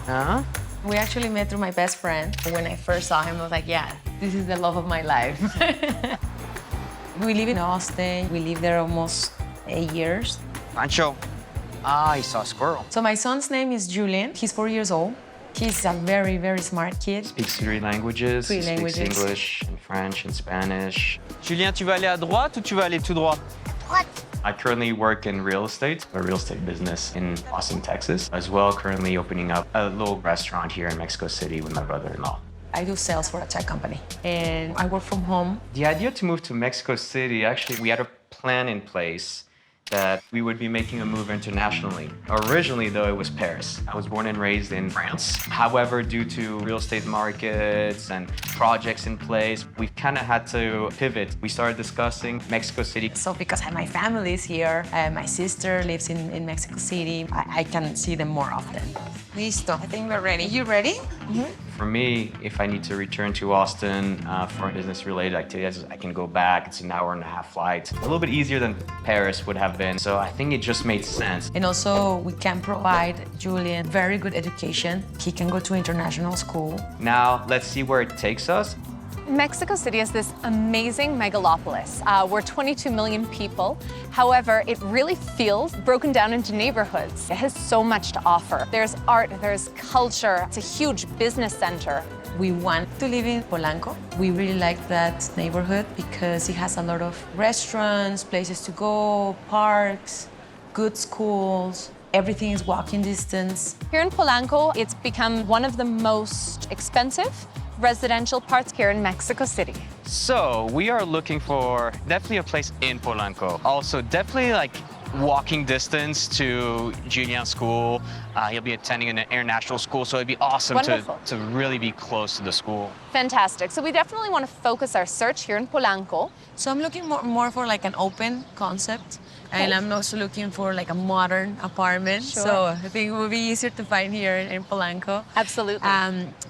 Huh? We actually met through my best friend. When I first saw him, I was like, yeah, this is the love of my life. We live in Austin. We live there almost 8 years. Pancho. Ah, I saw a squirrel. So my son's name is Julian. He's 4 years old. He's a very, very smart kid. Speaks 3 languages. Three He speaks languages. English and French and Spanish. Julien, tu vas aller à droite ou tu vas aller tout droit? I currently work in real estate, a real estate business in Austin, Texas, as well currently opening up a little restaurant here in Mexico City with my brother-in-law. I do sales for a tech company, and I work from home. The idea to move to Mexico City, actually, we had a plan in place that we would be making a move internationally. Originally, though, it was Paris. I was born and raised in France. However, due to real estate markets and projects in place, we've kind of had to pivot. We started discussing Mexico City. So because my family is here, my sister lives in Mexico City, I can see them more often. Listo. I think we're ready. You ready? For me, if I need to return to Austin for business-related activities, I can go back. It's an hour-and-a-half flight. A little bit easier than Paris would have been. So I think it just made sense. And also, we can provide Julian very good education. He can go to international school. Now, let's see where it takes us. Mexico City is this amazing megalopolis. We're 22 million people. However, it really feels broken down into neighborhoods. It has so much to offer. There's art, there's culture. It's a huge business center. We want to live in Polanco. We really like that neighborhood because it has a lot of restaurants, places to go, parks, good schools. Everything is walking distance. Here in Polanco, it's become one of the most expensive residential parts here in Mexico City. So we are looking for definitely a place in Polanco. Also, definitely like walking distance to Julian's school. He'll be attending an international school, so it'd be awesome to really be close to the school. Fantastic. So we definitely want to focus our search here in Polanco. So I'm looking more for like an open concept. And I'm also looking for like a modern apartment. Sure. So I think it will be easier to find here in Polanco. Absolutely.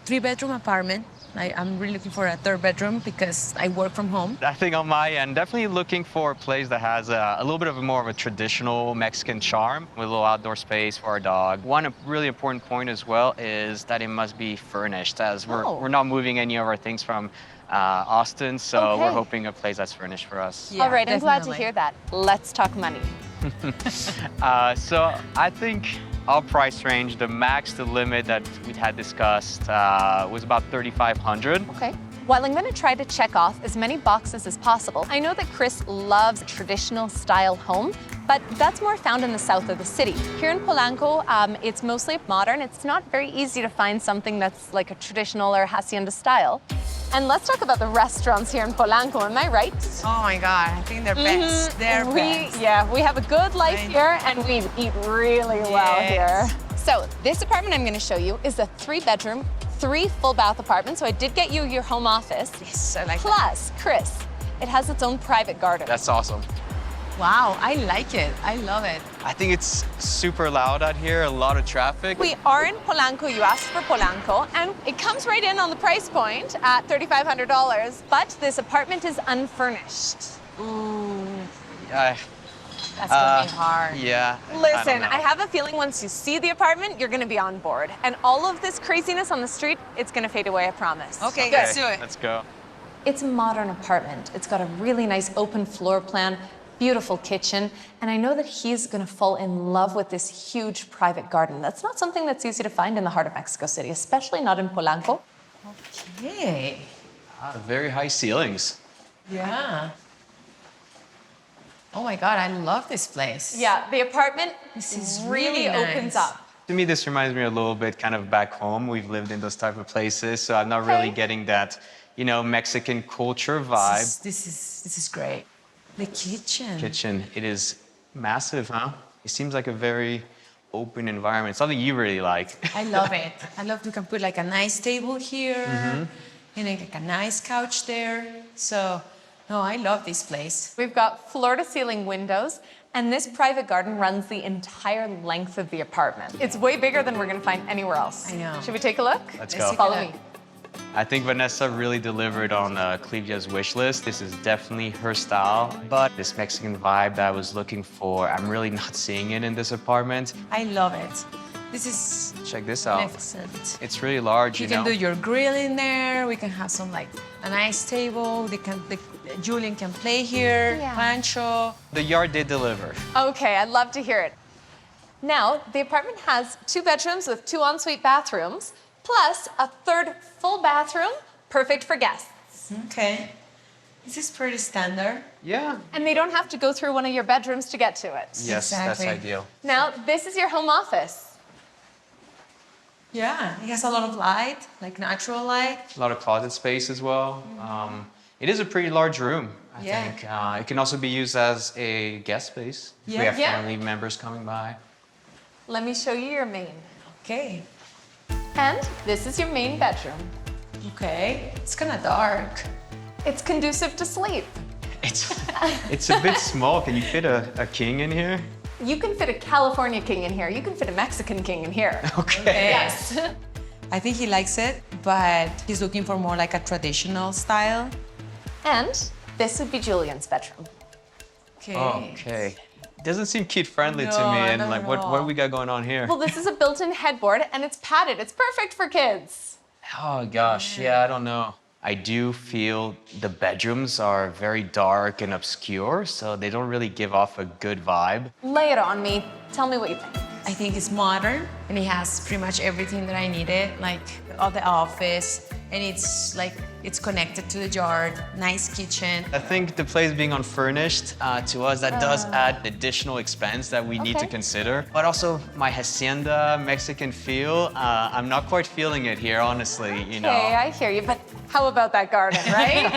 3-bedroom apartment. I'm really looking for a 3rd bedroom because I work from home. I think on my end, definitely looking for a place that has a little bit of more of a traditional Mexican charm with a little outdoor space for our dog. One really important point as well is that it must be furnished, as we're not moving any of our things from Austin, so we're hoping a place that's furnished for us. All right, I'm glad to definitely. hear that. Let's talk money. So I think our price range, the max, the limit that we had discussed was about $3,500. Okay. While I'm going to try to check off as many boxes as possible, I know that Chris loves a traditional style home, but that's more found in the south of the city. Here in Polanco, it's mostly modern. It's not very easy to find something that's like a traditional or hacienda style. And let's talk about the restaurants here in Polanco, am I right? Oh my God, I think they're best. They're best. Yeah, we have a good life here and we eat really well here. So this apartment I'm going to show you is a 3-bedroom, 3 full bath apartment. So I did get you your home office. Yes, I like Plus, Chris, it has its own private garden. That's awesome. Wow, I like it. I love it. I think it's super loud out here, a lot of traffic. We are in Polanco. You asked for Polanco, and it comes right in on the price point at $3,500. But this apartment is unfurnished. That's gonna be hard. Yeah. Listen, I I have a feeling once you see the apartment, you're gonna be on board. And all of this craziness on the street, it's gonna fade away, I promise. Okay, Good. let's do it. Let's go. It's a modern apartment. It's got a really nice open floor plan, beautiful kitchen, and I know that he's gonna fall in love with this huge private garden. That's not something that's easy to find in the heart of Mexico City, especially not in Polanco. Okay. Very high ceilings. Yeah. Oh my God, I love this place. Yeah, the apartment This is really really opens nice. up. To me, this reminds me a little bit kind of back home. We've lived in those type of places, so I'm not really getting that, you know, Mexican culture vibe. This is great. The kitchen. Kitchen, it is massive, huh? It seems like a very open environment, something you really like. I love it. I love you can put like a nice table here, and like a nice couch there. So, no, I love this place. We've got floor-to-ceiling windows, and this private garden runs the entire length of the apartment. It's way bigger than we're gonna find anywhere else. I know. Should we take a look? Let's Let's go. take a Follow look. me. I think Vanessa really delivered on Clivia's wish list. This is definitely her style, but this Mexican vibe that I was looking for, I'm really not seeing it in this apartment. I love it. This is Check this out. magnificent. It's really large, You you can know? do your grill in there. We can have some like a nice table. Julian can play here. Yeah. Pancho. The yard did deliver. Okay, I'd love to hear it. Now, the apartment has 2 bedrooms with 2 ensuite bathrooms, plus a 3rd full bathroom, perfect for guests. Okay. This is pretty standard. Yeah. And they don't have to go through one of your bedrooms to get to it. Yes, Exactly. that's ideal. Now, this is your home office. Yeah, it has a lot of light, like natural light. A lot of closet space as well. It is a pretty large room, I Yeah. think. It can also be used as a guest space. If Yeah. we have Yeah. family members coming by. Let me show you your main. Okay. And this is your main bedroom. Okay. It's kind of dark. It's conducive to sleep. It's a bit small. Can you fit a king in here? You can fit a California king in here. You can fit a Mexican king in here. Okay. Yes. I think he likes it, but he's looking for more like a traditional style. And this would be Julian's bedroom. Okay. Okay. Doesn't seem kid friendly to No, me. And not like, at what all. do we got going on here? Well, this is a built-in headboard and it's padded. It's perfect for kids. Oh gosh, yeah, I don't know. I do feel the bedrooms are very dark and obscure, so they don't really give off a good vibe. Lay it on me. Tell me what you think. I think it's modern and it has pretty much everything that I needed, like all the office, and it's connected to the yard. Nice kitchen. I think the place being unfurnished, to us, that does add additional expense that we need to Okay. consider. But also my hacienda Mexican feel, I'm not quite feeling it here, honestly, you know. Okay, I hear you, but how about that garden, right?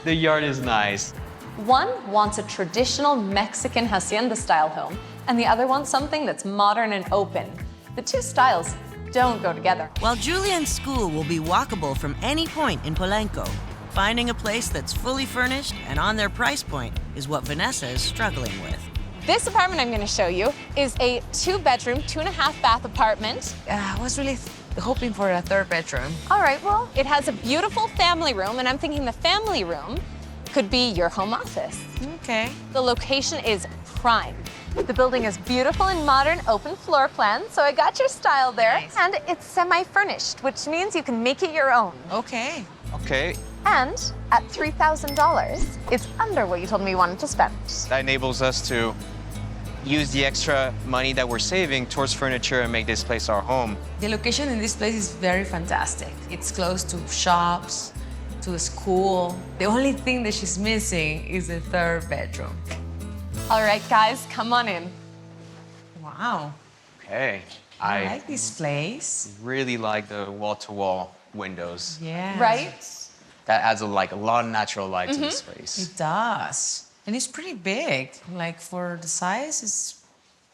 The yard is nice. One wants a traditional Mexican hacienda-style home, and the other wants something that's modern and open. The 2 styles don't go together. While Julian's school will be walkable from any point in Polanco, finding a place that's fully furnished and on their price point is what Vanessa is struggling with. This apartment I'm going to show you is a 2-bedroom, 2.5-bath apartment. I was really hoping for a 3rd bedroom. All right, well, it has a beautiful family room, and I'm thinking the family room could be your home office. Okay. The location is prime. The building is beautiful and modern, open floor plan, so I got your style there. Nice. And it's semi-furnished, which means you can make it your own. Okay. Okay, And at $3,000, it's under what you told me you wanted to spend. that enables us to use the extra money that we're saving towards furniture and make this place our home. The location in this place is very fantastic. It's close to shops, to a school. The only thing that she's missing is the 3rd bedroom. All right, guys, come on in. Wow. Okay, I I like this place. really like the wall-to-wall windows. Yeah. Right? That adds a lot of natural light to the space. It does. And it's pretty big. Like for the size, it's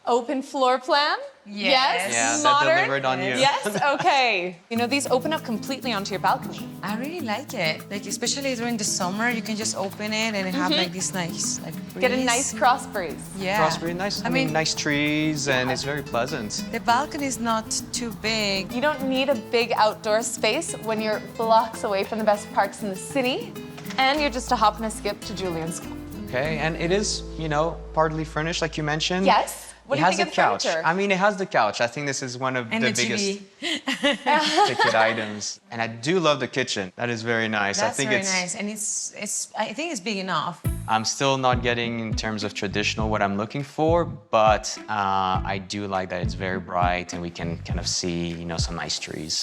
Open floor plan? Yes. Yeah, that Modern? delivered on you. Yes, okay. You know, these open up completely onto your balcony. I really like it. Like especially during the summer, you can just open it and have like this nice like Get a breeze. nice cross breeze. Yeah. Cross very nice. I mean, nice trees, and it's very pleasant. The balcony is not too big. You don't need a big outdoor space when you're blocks away from the best parks in the city, and you're just a hop and a skip to Julian's school. Okay, and it is, you know, partly furnished, like you mentioned. Yes? What It do you has think the of the couch. furniture? I mean, it has the couch. I think this is one of And the the biggest TV. ticket items. And I do love the kitchen. That is very nice. That's I think very it's. nice. And it's I think it's big enough. I'm still not getting in terms of traditional what I'm looking for, but I do like that it's very bright and we can kind of see, you know, some nice trees.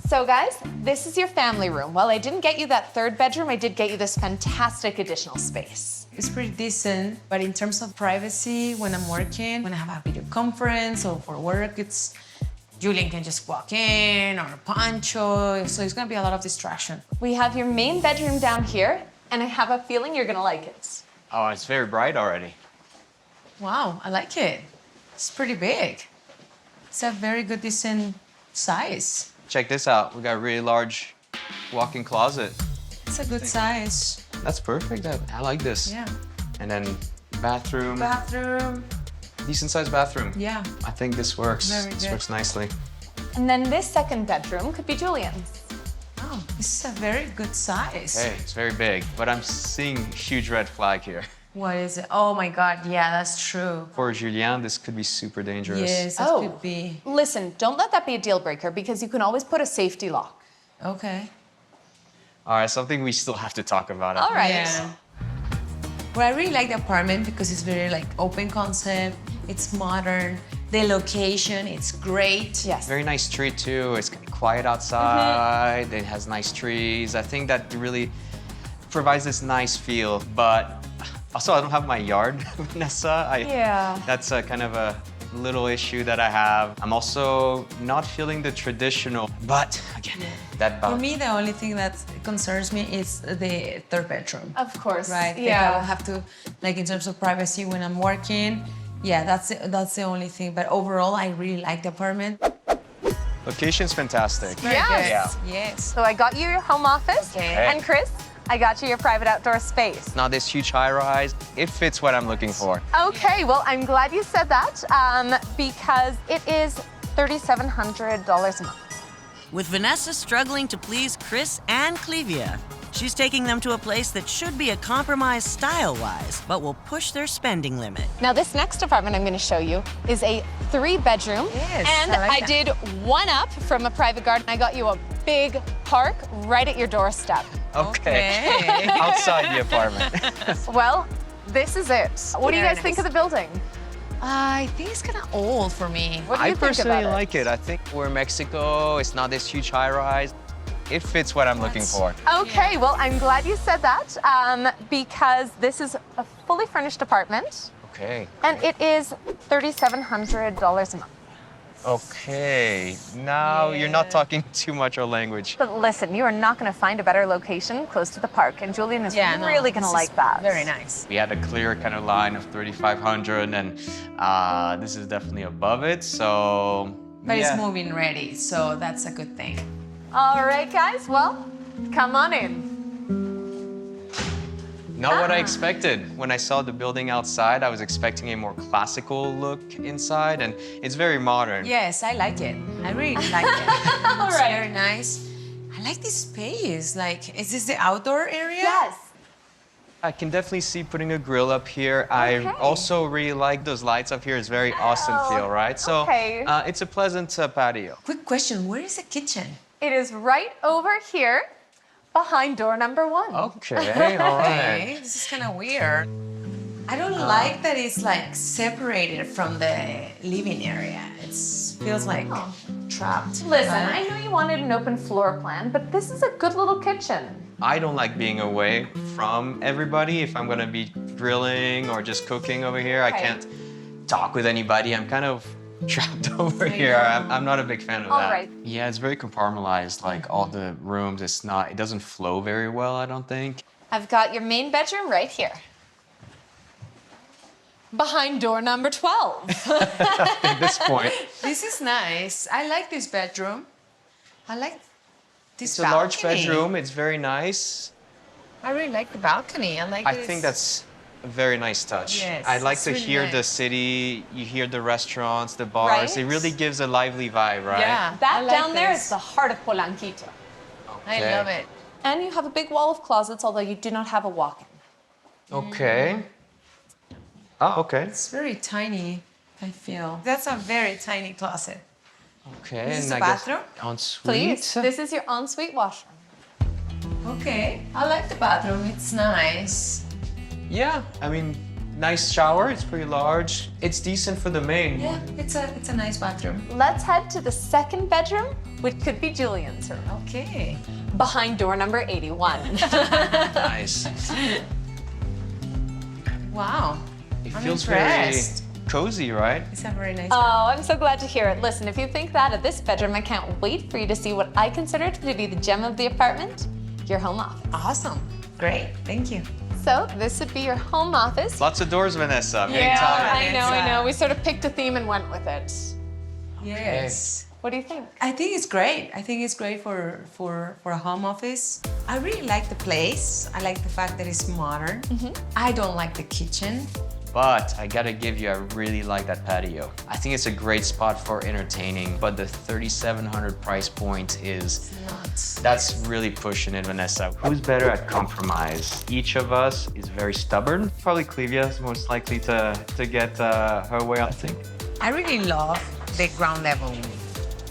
So guys, this is your family room. While I didn't get you that 3rd bedroom, I did get you this fantastic additional space. It's pretty decent, but in terms of privacy, when I'm working, when I have a video conference or for work, it's Julian can just walk in or Pancho, so it's gonna be a lot of distraction. We have your main bedroom down here, and I have a feeling you're gonna like it. Oh, it's very bright already. Wow, I like it. It's pretty big. It's a very good, decent size. Check this out. We got a really large walk-in closet. It's a good size. That's perfect. I like this. Yeah. And then bathroom, Bathroom. decent sized bathroom. Yeah. I think this works. Very This good. works nicely. And then this 2nd bedroom could be Julian's. Oh, this is a very good size. Okay, it's very big, but I'm seeing a huge red flag here. What is it? Oh my God, yeah, that's true. For Julien, this could be super dangerous. Yes, that Oh. could be. Listen, don't let that be a deal breaker because you can always put a safety lock. Okay. All right, something we still have to talk about. All right. Yeah. Well, I really like the apartment because it's very like open concept. It's modern. The location, it's great. Yes. Very nice street too. It's quiet outside. It has nice trees. I think that really provides this nice feel. But also, I don't have my yard, Vanessa. Yeah. That's a kind of a little issue that I have. I'm also not feeling the traditional, but again, that For balcony. me, the only thing that concerns me is the third bedroom. Of course. Right. Yeah. Like I will have to, like in terms of privacy when I'm working. Yeah, that's the only thing. But overall, I really like the apartment. Location's fantastic. Very Yes. good. Yeah. Yes. So I got you your home office. Okay. And Chris, I got you your private outdoor space. Not this huge high-rise. It fits what I'm looking for. Okay, well, I'm glad you said that because it is $3,700 a month. With Vanessa struggling to please Chris and Clevia, she's taking them to a place that should be a compromise style-wise, but will push their spending limit. Now, this next apartment I'm going to show you is a 3-bedroom. Yes, and I like that. did one up from a private garden. I got you a big park right at your doorstep. Okay. Okay. Outside the apartment. Well, this is it. What do you Very guys think nice. of the building? I think it's kind of old for me. What do I you think personally about like it. I think we're in Mexico. It's not this huge high-rise. It fits what I'm looking for. Okay, well, I'm glad you said that because this is a fully furnished apartment Okay. and it is $3,700 a month. Okay. Now you're not talking too much our language. But listen, you are not going to find a better location close to the park, and Julian is really going to like that. Very nice. We had a clear kind of line of 3,500, and this is definitely above it. So. But yeah. it's moving ready, so that's a good thing. All right, guys, well, come on in. Not what I expected. When I saw the building outside, I was expecting a more classical look inside, and it's very modern. Yes, I like it. I really like it. All It's right. very nice. I like this space. Like, is this the outdoor area? Yes. I can definitely see putting a grill up here. I Okay. also really like those lights up here. It's very Austin feel, right? So okay. it's a pleasant patio. Quick question, where is the kitchen? It is right over here behind door number 1. Okay, all right. Okay, this is kind of weird. I don't like that it's like separated from the living area. It feels like trapped. Listen, I know you wanted an open floor plan, but this is a good little kitchen. I don't like being away from everybody. If I'm gonna be grilling or just cooking over here, I Okay. can't talk with anybody. I'm kind of trapped over I here. know. I'm not a big fan of All that. right. Yeah, it's very compartmentalized. Like all the rooms, it doesn't flow very well, I don't think. I've got your main bedroom right here. Behind door number 12. At this point, This is nice. I like this bedroom. I like this it's a large balcony. bedroom. It's very nice. I really like the balcony. I like I this. think that's a very nice touch. Yes, I'd like it's to really hear the nice. city, you hear the restaurants, the bars. It Right? really gives a lively vibe, right? Yeah. I That like down there this. is the heart of Polanquito. I Okay. love it. And you have a big wall of closets, although you do not have a walk-in. Okay. Oh, okay. It's very tiny, I feel. That's a very tiny closet. Okay. This is and the I guess bathroom? ensuite. Please, this is your ensuite washroom. Okay. I like the bathroom. It's nice. Yeah, I mean, nice shower. It's pretty large. It's decent for the main. Yeah, it's a nice bathroom. Let's head to the second bedroom, which could be Julian's room. Okay. Behind door number 81. Nice. Wow. It I'm feels impressed. very cozy, right? It's a very nice. Oh, I'm so glad to hear it. Listen, if you think that of this bedroom, I can't wait for you to see what I consider to be the gem of the apartment, your home office. Awesome. Great. Thank you. So this would be your home office. Lots of doors, Vanessa. Big Yeah, time. I know. We sort of picked a theme and went with it. Yes. What do you think? I think it's great. I think it's great for a home office. I really like the place. I like the fact that it's modern. I don't like the kitchen. But I gotta give you, I really like that patio. I think it's a great spot for entertaining, but the 3,700 price point is Nuts. that's really pushing it, Vanessa. Who's better at compromise? Each of us is very stubborn. Probably Clivia is most likely to get her way, I think. I really love the ground level.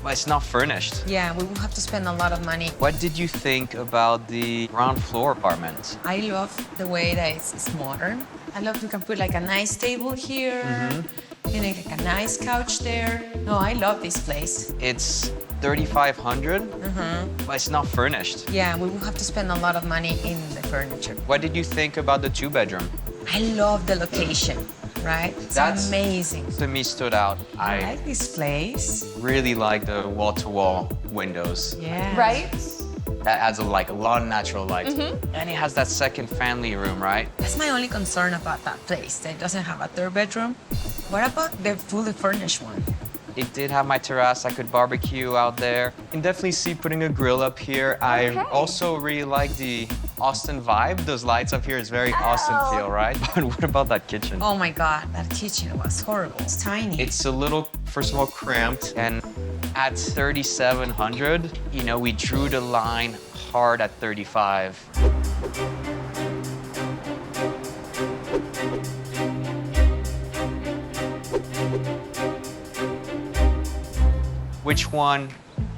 But it's not furnished. Yeah, we will have to spend a lot of money. What did you think about the ground floor apartment? I love the way that it's modern. I love you can put like a nice table here, and like a nice couch there. No, I love this place. It's 3,500, but it's not furnished. Yeah, we will have to spend a lot of money in the furniture. What did you think about the 2-bedroom? I love the location, right? It's That's- amazing. To me, stood out. I I like this place. really like the wall-to-wall windows. Yeah. Right? That adds a lot of natural light. And it has that second family room, right? That's my only concern about that place. That it doesn't have a third bedroom. What about the fully furnished one? It did have my terrace. I could barbecue out there. You can definitely see putting a grill up here. I Okay. also really like the Austin vibe. Those lights up here is very Austin feel, right? But what about that kitchen? Oh my God, that kitchen was horrible. It's tiny. It's a little, first of all, cramped. And at 3,700, you know, we drew the line hard at 35. Which one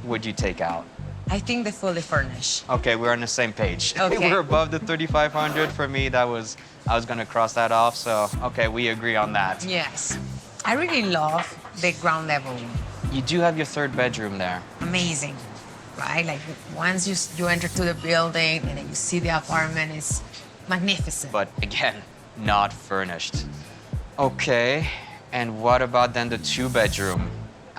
would you take out? I think the fully furnished. Okay, we're on the same page. Okay. We're above the 3,500. For me, I was gonna cross that off. So, okay, we agree on that. Yes. I really love the ground level. You do have your 3rd bedroom there. Amazing, right? Like once you enter to the building and then you see the apartment, it's magnificent. But again, not furnished. Okay, and what about then the 2-bedroom?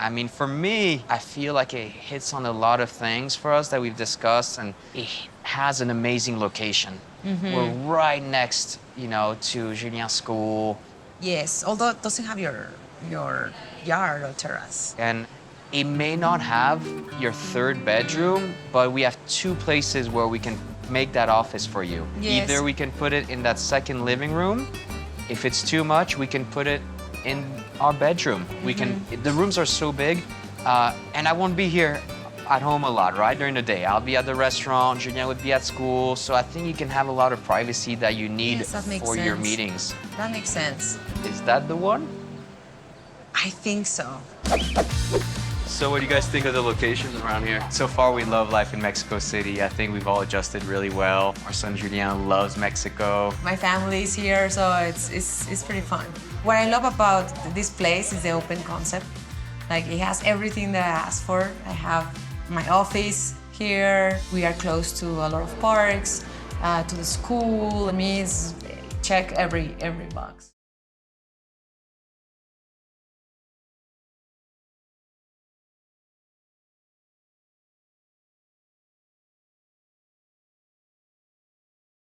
I mean, for me, I feel like it hits on a lot of things for us that we've discussed, and it has an amazing location. We're right next, you know, to Julien's school, Yes, although it doesn't have your yard or terrace. and it may not have your 3rd bedroom, but we have 2 places where we can make that office for you. Yes. Either we can put it in that second living room. If it's too much, we can put it in our bedroom. We can, the rooms are so big, and I won't be here at home a lot, right, during the day. I'll be at the restaurant, Julien would be at school, so I think you can have a lot of privacy that you need Yes, that makes for your sense. meetings. That makes sense. Is that the one? I think so. So what do you guys think of the locations around here? So far, we love life in Mexico City. I think we've all adjusted really well. Our son Julian loves Mexico. My family is here, so it's pretty fun. What I love about this place is the open concept. Like it has everything that I asked for. I have my office here. We are close to a lot of parks, to the school. I mean, check every box.